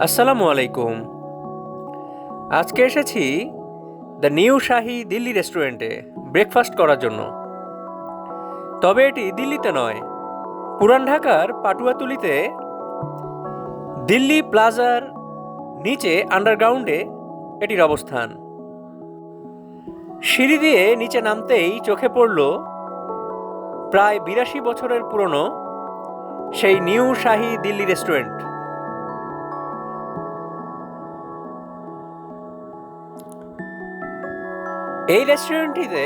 আসসালামু আলাইকুম। আজকে এসেছি দ্য নিউ শাহি দিল্লি রেস্টুরেন্টে ব্রেকফাস্ট করার জন্য। তবে এটি দিল্লিতে নয়, পুরান ঢাকার পাটুয়াতুলিতে দিল্লি প্লাজার নিচে আন্ডারগ্রাউন্ডে এটির অবস্থান। সিঁড়ি দিয়ে নিচে নামতেই চোখে পড়ল প্রায় ৮২ বছরের পুরনো সেই নিউ শাহি দিল্লি রেস্টুরেন্ট। এই রেস্টুরেন্টটিতে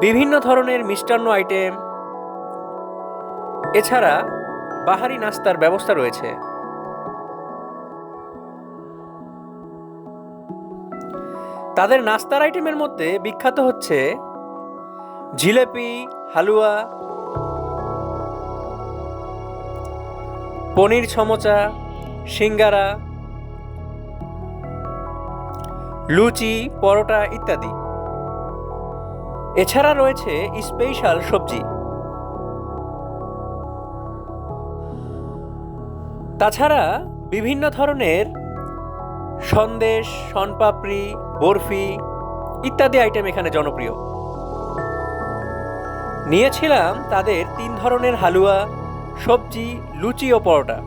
বিভিন্ন ধরনের মিষ্টান্ন আইটেম এছাড়া বাহারি নাস্তার ব্যবস্থা রয়েছে। তাদের নাস্তার আইটেমের মধ্যে বিখ্যাত হচ্ছে জিলেপি, হালুয়া, পনির সমোচা, সিঙ্গারা, লুচি, পরোটা ইত্যাদি। এছাড়া রয়েছে স্পেশাল সবজি। তাছাড়া বিভিন্ন ধরনের সন্দেশ, শনপাপড়ি, বরফি ইত্যাদি আইটেম এখানে জনপ্রিয়। নিয়েছিলাম তাদের ৩ ধরনের হালুয়া, সবজি, লুচি ও পরোটা।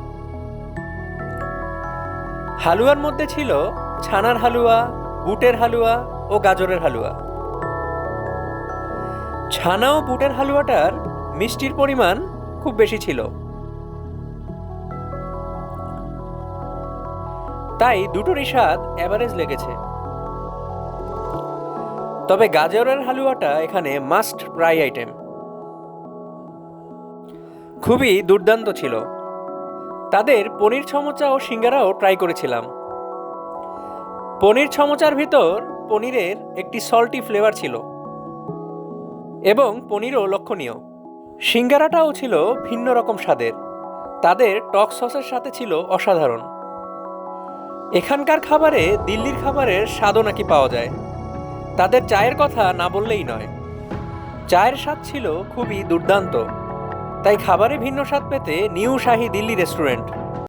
হালুয়ার মধ্যে ছিল ছানার হালুয়া, বুটের হালুয়া ও গাজরের হালুয়া। ছানা ও বুটের হালুয়াটার মিষ্টির পরিমাণ খুব বেশি ছিল, তাই দুটোরই স্বাদ এভারেজ লেগেছে। তবে গাজরের হালুয়াটা এখানে মাস্ট ট্রাই আইটেম, খুবই দুর্দান্ত ছিল। তাদের পনির সমোচা ও সিঙ্গারাও ট্রাই করেছিলাম। পনির সমোচার ভিতর পনিরের একটি সল্টি ফ্লেভার ছিল এবং পনিরও লক্ষণীয়। সিঙ্গারাটাও ছিল ভিন্ন রকম স্বাদের, তাদের টক সসের সাথে ছিল অসাধারণ। এখানকার খাবারে দিল্লির খাবারের স্বাদও নাকি পাওয়া যায়। তাদের চায়ের কথা না বললেই নয়, চায়ের স্বাদ ছিল খুবই দুর্দান্ত। তাই খাবারে ভিন্ন স্বাদ পেতে নিউ শাহি দিল্লি রেস্টুরেন্ট